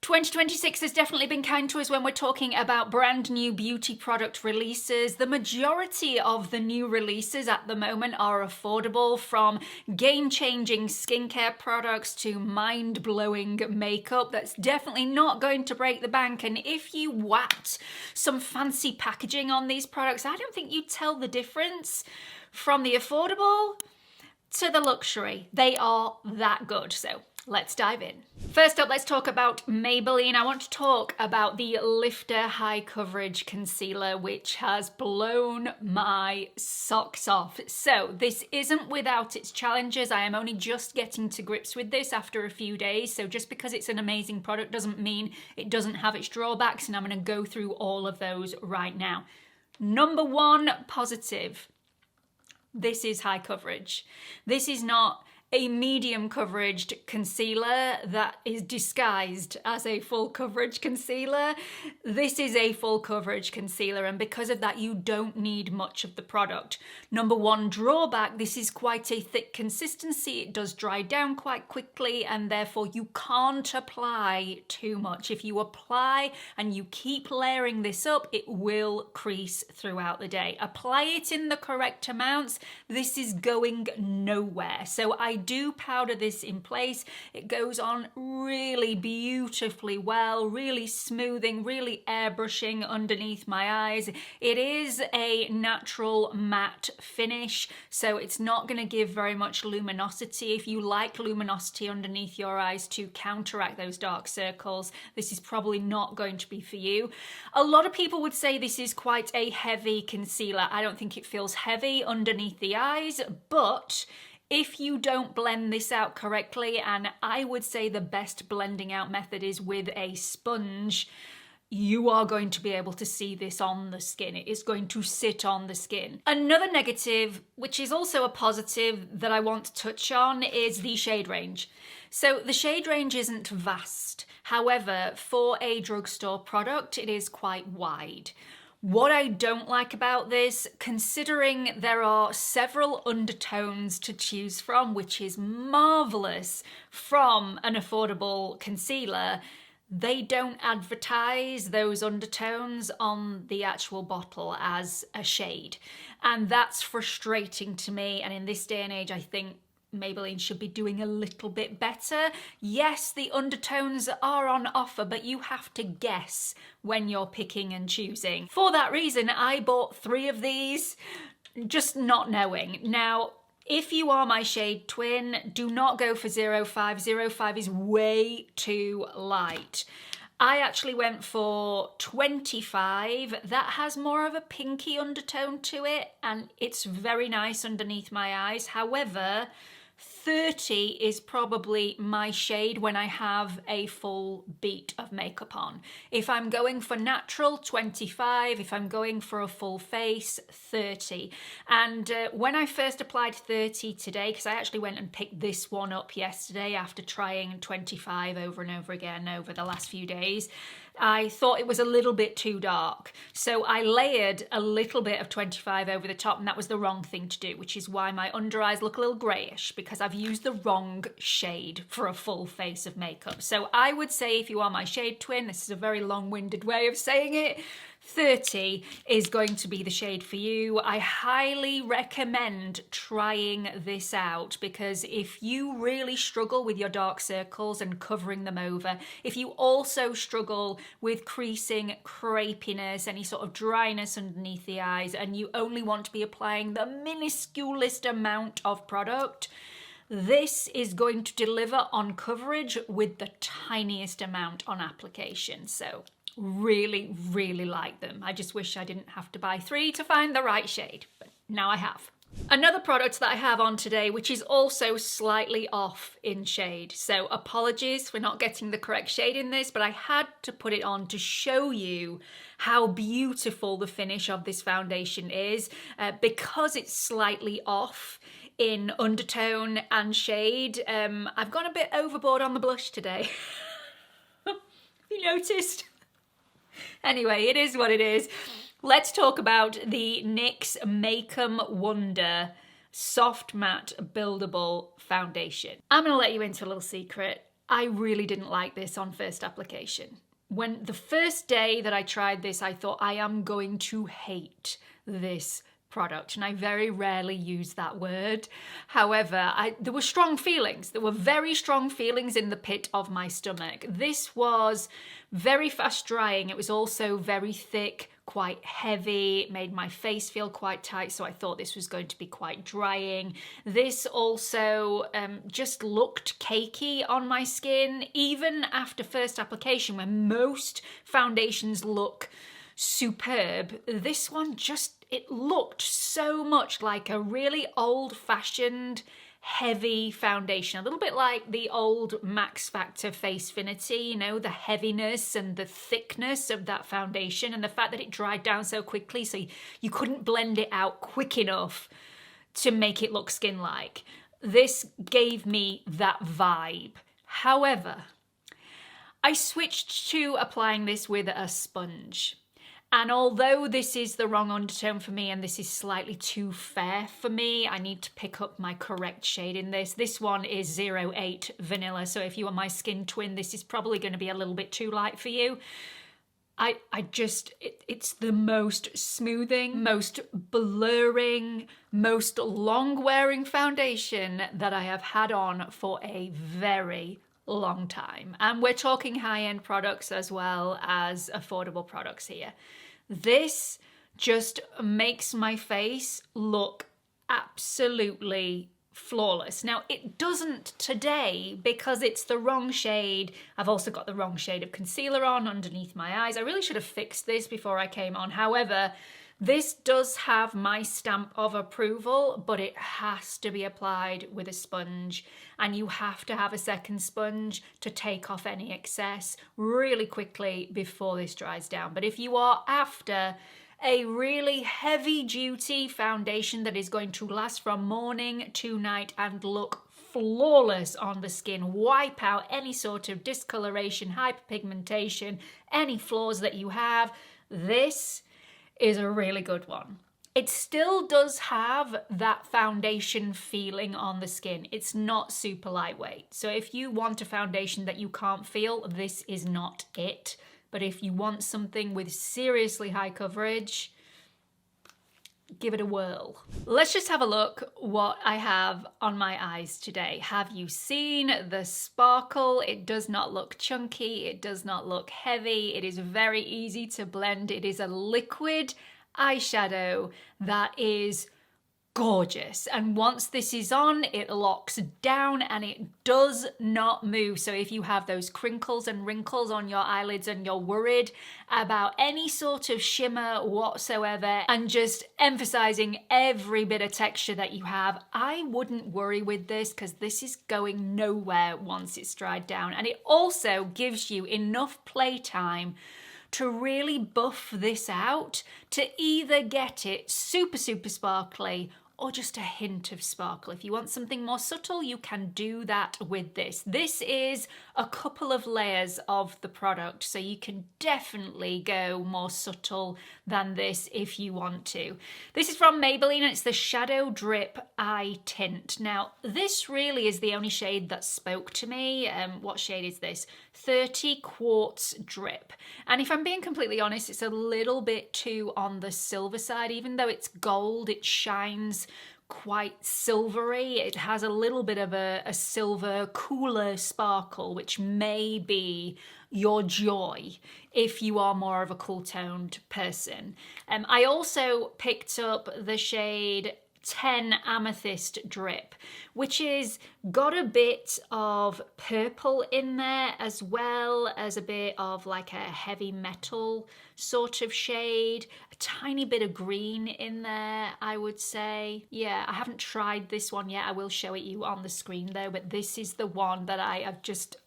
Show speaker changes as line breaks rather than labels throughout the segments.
2026 has definitely been kind to us when we're talking about brand new beauty product releases. The majority of the new releases at the moment are affordable, from game-changing skincare products to mind-blowing makeup that's definitely not going to break the bank. And if you whacked some fancy packaging on these products, I don't think you'd tell the difference from the affordable to the luxury. They are that good. So let's dive in. First up, let's talk about Maybelline. I want to talk about the Lifter High Coverage Concealer, which has blown my socks off. So this isn't without its challenges. I am only just getting to grips with this after a few days. So just because it's an amazing product doesn't mean it doesn't have its drawbacks, and I'm going to go through all of those right now. Number one positive. This is high coverage. This is not a medium coverage concealer that is disguised as a full coverage concealer. This is a full coverage concealer, and because of that you don't need much of the product. Number one drawback, this is quite a thick consistency. It does dry down quite quickly, and therefore you can't apply too much. If you apply and you keep layering this up, it will crease throughout the day. Apply it in the correct amounts. This is going nowhere. So I do powder this in place. It goes on really beautifully well, really smoothing, really airbrushing underneath my eyes. It is a natural matte finish, so it's not going to give very much luminosity. If you like luminosity underneath your eyes to counteract those dark circles, this is probably not going to be for you. A lot of people would say this is quite a heavy concealer. I don't think it feels heavy underneath the eyes, but if you don't blend this out correctly, and I would say the best blending out method is with a sponge, you are going to be able to see this on the skin. It is going to sit on the skin. Another negative, which is also a positive that I want to touch on, is the shade range. So the shade range isn't vast. However, for a drugstore product, it is quite wide. What I don't like about this, considering there are several undertones to choose from, which is marvellous from an affordable concealer, they don't advertise those undertones on the actual bottle as a shade. And that's frustrating to me. And in this day and age, I think Maybelline should be doing a little bit better. Yes, the undertones are on offer, but you have to guess when you're picking and choosing. For that reason, I bought 3 of these, just not knowing. Now, if you are my shade twin, do not go for 05. 05 is way too light. I actually went for 25. That has more of a pinky undertone to it, and it's very nice underneath my eyes. However, 30 is probably my shade when I have a full beat of makeup on. If I'm going for natural, 25. If I'm going for a full face, 30. And when I first applied 30 today, because I actually went and picked this one up yesterday after trying 25 over and over again over the last few days, I thought it was a little bit too dark. So I layered a little bit of 25 over the top, and that was the wrong thing to do, which is why my under eyes look a little greyish, because I've used the wrong shade for a full face of makeup. So I would say if you are my shade twin, this is a very long-winded way of saying it, 30 is going to be the shade for you. I highly recommend trying this out, because if you really struggle with your dark circles and covering them over, if you also struggle with creasing, crepiness, any sort of dryness underneath the eyes, and you only want to be applying the minusculest amount of product, this is going to deliver on coverage with the tiniest amount on application. So really, really like them. I just wish I didn't have to buy 3 to find the right shade, but now I have. Another product that I have on today, which is also slightly off in shade. So apologies for not getting the correct shade in this, but I had to put it on to show you how beautiful the finish of this foundation is. Because it's slightly off in undertone and shade, I've gone a bit overboard on the blush today. Have you noticed? Anyway, it is what it is. Let's talk about the NYX Make 'em Wonder Soft Matte Buildable Foundation. I'm going to let you into a little secret. I really didn't like this on first application. When the first day that I tried this, I thought I am going to hate this product, and I very rarely use that word. However, there were strong feelings. There were very strong feelings in the pit of my stomach. This was very fast drying. It was also very thick, quite heavy. It made my face feel quite tight, so I thought this was going to be quite drying. This also just looked cakey on my skin, even after first application, when most foundations look superb. This one it looked so much like a really old-fashioned heavy foundation, a little bit like the old Max Factor Facefinity, you know, the heaviness and the thickness of that foundation, and the fact that it dried down so quickly, so you couldn't blend it out quick enough to make it look skin-like. This gave me that vibe. However, I switched to applying this with a sponge. And although this is the wrong undertone for me and this is slightly too fair for me, I need to pick up my correct shade in this. This one is 08 Vanilla, so if you are my skin twin, this is probably going to be a little bit too light for you. It's the most smoothing, most blurring, most long-wearing foundation that I have had on for a very long time. And we're talking high-end products as well as affordable products here. This just makes my face look absolutely flawless. Now, it doesn't today because it's the wrong shade. I've also got the wrong shade of concealer on underneath my eyes. I really should have fixed this before I came on. However, this does have my stamp of approval, but it has to be applied with a sponge, and you have to have a second sponge to take off any excess really quickly before this dries down. But if you are after a really heavy duty foundation that is going to last from morning to night and look flawless on the skin, wipe out any sort of discoloration, hyperpigmentation, any flaws that you have, this is a really good one. It still does have that foundation feeling on the skin. It's not super lightweight. So if you want a foundation that you can't feel, this is not it. But if you want something with seriously high coverage, give it a whirl. Let's just have a look what I have on my eyes today. Have you seen the sparkle? It does not look chunky. It does not look heavy. It is very easy to blend. It is a liquid eyeshadow that is gorgeous, and once this is on, it locks down and it does not move. So if you have those crinkles and wrinkles on your eyelids and you're worried about any sort of shimmer whatsoever, and just emphasizing every bit of texture that you have, I wouldn't worry with this because this is going nowhere once it's dried down. And it also gives you enough playtime to really buff this out, to either get it super sparkly or just a hint of sparkle. If you want something more subtle, you can do that with this. This is a couple of layers of the product, so you can definitely go more subtle than this if you want to. This is from Maybelline and it's the Shadow Drip Eye Tint. Now, this really is the only shade that spoke to me. What shade is this? 30 Quartz Drip. And if I'm being completely honest, it's a little bit too on the silver side. Even though it's gold, it shines quite silvery. It has a little bit of a silver, cooler sparkle, which may be your joy if you are more of a cool-toned person. I also picked up the shade 10 Amethyst Drip, which is got a bit of purple in there as well as a bit of like a heavy metal sort of shade, a tiny bit of green in there, I would say. Yeah, I haven't tried this one yet. I will show it you on the screen though, but this is the one that I have just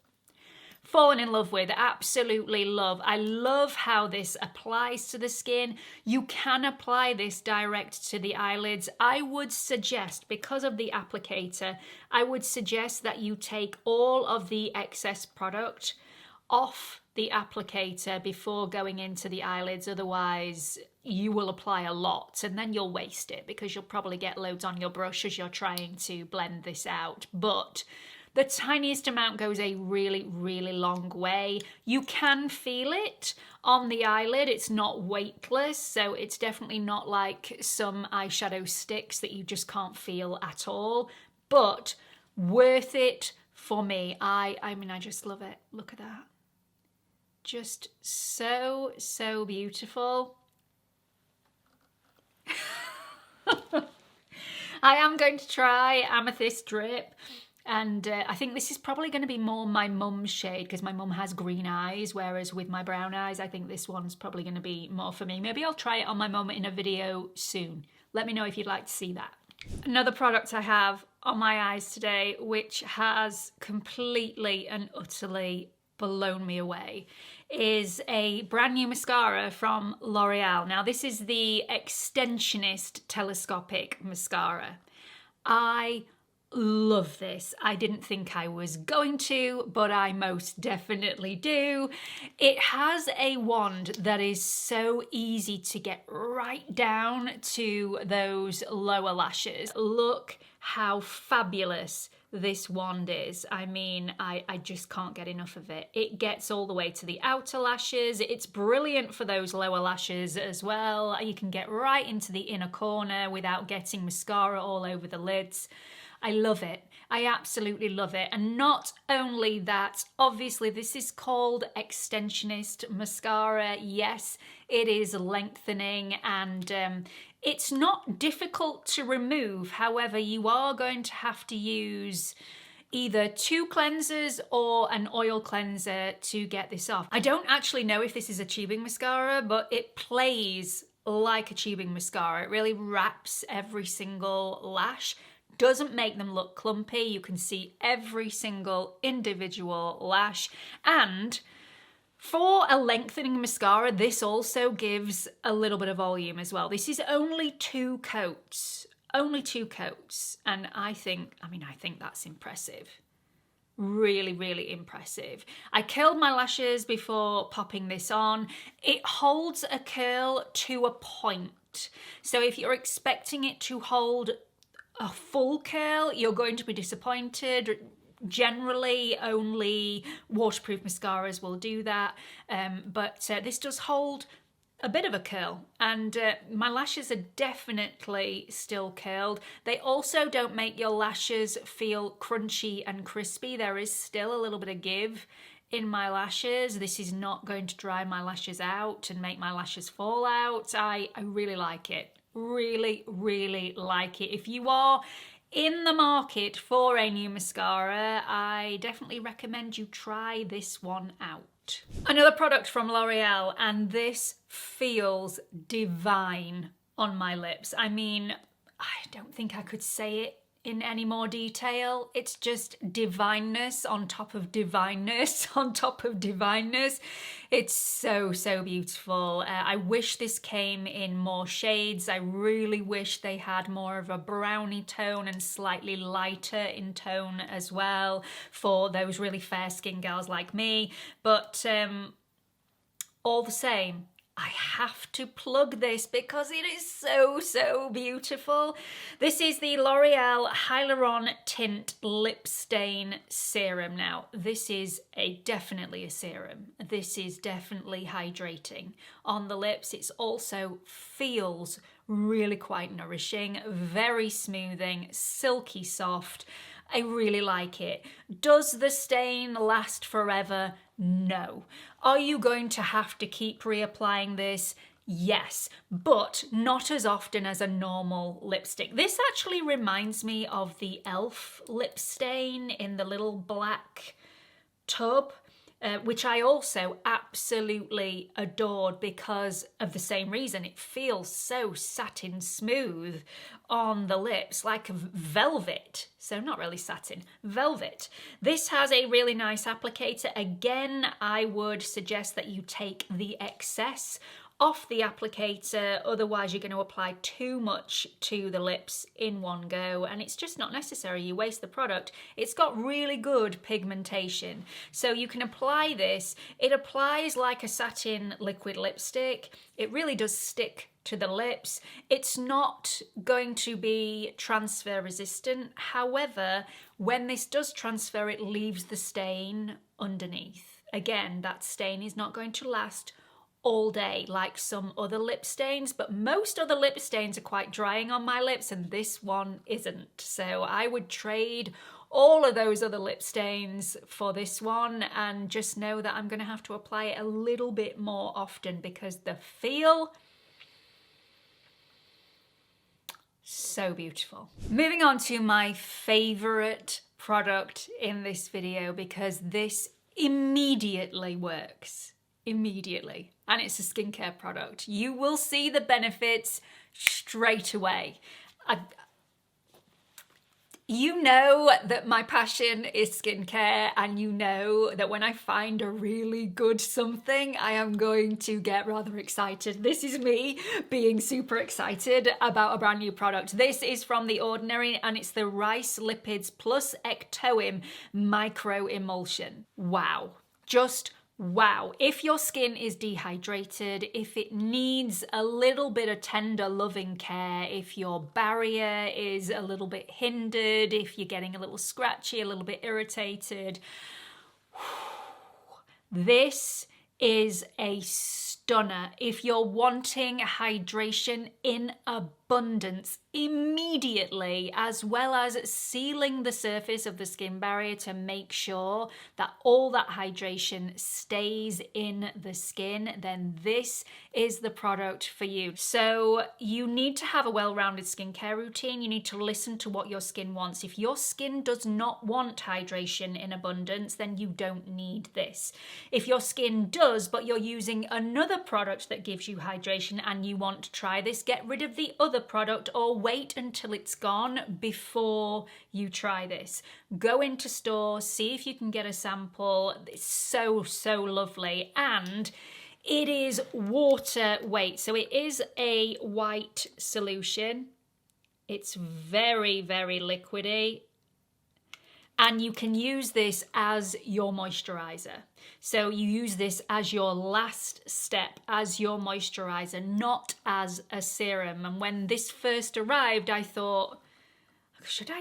fallen in love with, absolutely love. I love how this applies to the skin. You can apply this direct to the eyelids. I would suggest, because of the applicator, I would suggest that you take all of the excess product off the applicator before going into the eyelids. Otherwise, you will apply a lot and then you'll waste it because you'll probably get loads on your brush as you're trying to blend this out. But The tiniest amount goes a really, really long way. You can feel it on the eyelid. It's not weightless, so it's definitely not like some eyeshadow sticks that you just can't feel at all, but worth it for me. I mean, I just love it. Look at that. Just so, so beautiful. I am going to try Amethyst Drip, and I think this is probably going to be more my mum's shade because my mum has green eyes, whereas with my brown eyes I think this one's probably going to be more for me. Maybe I'll try it on my mum in a video soon. Let me know if you'd like to see that. Another product I have on my eyes today, which has completely and utterly blown me away, is a brand new mascara from L'Oreal. Now this is the Extensionist Telescopic mascara. I love this. I didn't think I was going to, but I most definitely do. It has a wand that is so easy to get right down to those lower lashes. Look how fabulous this wand is. I mean, I just can't get enough of it. It gets all the way to the outer lashes. It's brilliant for those lower lashes as well. You can get right into the inner corner without getting mascara all over the lids. I love it. I absolutely love it. And not only that, obviously this is called Extensionist mascara. Yes, it is lengthening, and it's not difficult to remove. However, you are going to have to use either 2 cleansers or an oil cleanser to get this off. I don't actually know if this is a tubing mascara, but it plays like a tubing mascara. It really wraps every single lash. Doesn't make them look clumpy. You can see every single individual lash. And for a lengthening mascara, this also gives a little bit of volume as well. This is only 2 coats. Only 2 coats. And I think that's impressive. Really, really impressive. I curled my lashes before popping this on. It holds a curl to a point. So if you're expecting it to hold a full curl, you're going to be disappointed. Generally, only waterproof mascaras will do that, but this does hold a bit of a curl, and my lashes are definitely still curled. They also don't make your lashes feel crunchy and crispy. There is still a little bit of give in my lashes. This is not going to dry my lashes out and make my lashes fall out. I really like it. Really, really like it. If you are in the market for a new mascara, I definitely recommend you try this one out. Another product from L'Oreal, and this feels divine on my lips. I mean, I don't think I could say it in any more detail. It's just divineness on top of divineness on top of divineness. It's so, so beautiful. I wish this came in more shades. I really wish they had more of a brownie tone and slightly lighter in tone as well for those really fair skinned girls like me. But all the same, I have to plug this because it is so, so beautiful. This is the L'Oreal Hyaluron Tint Lip Stain Serum. Now, this is definitely a serum. This is definitely hydrating on the lips. It also feels really quite nourishing, very smoothing, silky soft. I really like it. Does the stain last forever? No. Are you going to have to keep reapplying this? Yes, but not as often as a normal lipstick. This actually reminds me of the e.l.f. lip stain in the little black tub, which I also absolutely adored because of the same reason. It feels so satin smooth on the lips, like velvet. So not really satin, velvet. This has a really nice applicator. Again, I would suggest that you take the excess off the applicator, otherwise you're going to apply too much to the lips in one go and it's just not necessary. You waste the product. It's got really good pigmentation, so you can apply this. It applies like a satin liquid lipstick. It really does stick to the lips. It's not going to be transfer resistant. However, when this does transfer, it leaves the stain underneath. Again, that stain is not going to last all day like some other lip stains, but most other lip stains are quite drying on my lips and this one isn't. So I would trade all of those other lip stains for this one and just know that I'm going to have to apply it a little bit more often because the feel, so beautiful. Moving on to my favorite product in this video, because this immediately works. Immediately. And it's a skincare product. You will see the benefits straight away. You know that my passion is skincare, and you know that when I find a really good something, I am going to get rather excited. This is me being super excited about a brand new product. This is from The Ordinary and it's the Rice Lipids Plus Ectoim Micro Emulsion. Wow. Just wow. If your skin is dehydrated, if it needs a little bit of tender loving care, if your barrier is a little bit hindered, if you're getting a little scratchy, a little bit irritated, this is a stunner. If you're wanting hydration in abundance immediately, as well as sealing the surface of the skin barrier to make sure that all that hydration stays in the skin, then this is the product for you. So you need to have a well-rounded skincare routine. You need to listen to what your skin wants. If your skin does not want hydration in abundance, then you don't need this. If your skin does, but you're using another product that gives you hydration and you want to try this, get rid of the other product or wait until it's gone before you try this. Go into stores, see if you can get a sample. It's so, so lovely. And it is water weight. So it is a white solution. It's very, very liquidy. And you can use this as your moisturizer. So you use this as your last step, as your moisturizer, not as a serum. And when this first arrived, I thought, should I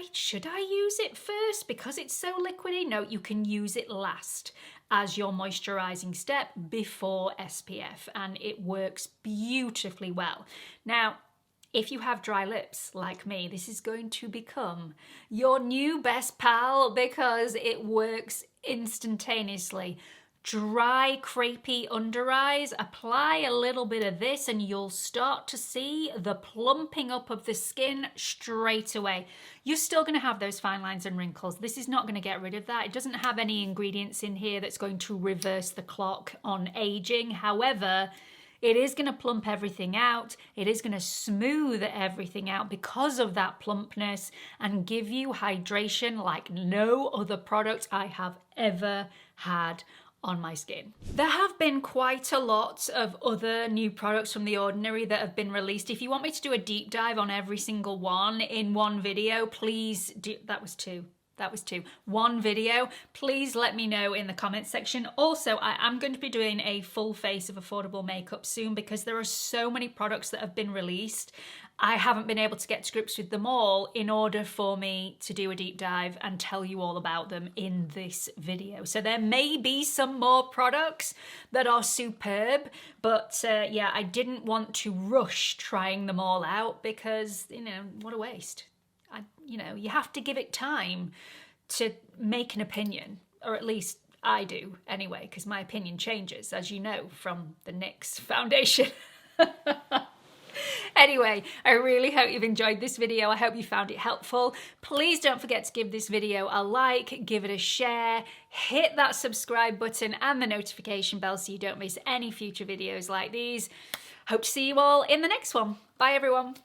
use it first because it's so liquidy? No, you can use it last as your moisturizing step before SPF, and it works beautifully well. Now, if you have dry lips like me, this is going to become your new best pal because it works instantaneously. Dry, crepey under eyes, apply a little bit of this and you'll start to see the plumping up of the skin straight away. You're still going to have those fine lines and wrinkles. This is not going to get rid of that. It doesn't have any ingredients in here that's going to reverse the clock on aging. However, it is going to plump everything out. It is going to smooth everything out because of that plumpness and give you hydration like no other product I have ever had on my skin. There have been quite a lot of other new products from The Ordinary that have been released. If you want me to do a deep dive on every single one in one video, please do. That was two. One video. Please let me know in the comments section. Also, I am going to be doing a full face of affordable makeup soon because there are so many products that have been released. I haven't been able to get to grips with them all in order for me to do a deep dive and tell you all about them in this video. So there may be some more products that are superb, but yeah, I didn't want to rush trying them all out because, you know, what a waste. You have to give it time to make an opinion, or at least I do anyway, because my opinion changes, as you know, from the NYX foundation. Anyway, I really hope you've enjoyed this video. I hope you found it helpful. Please don't forget to give this video a like, give it a share, hit that subscribe button and the notification bell so you don't miss any future videos like these. Hope to see you all in the next one. Bye everyone.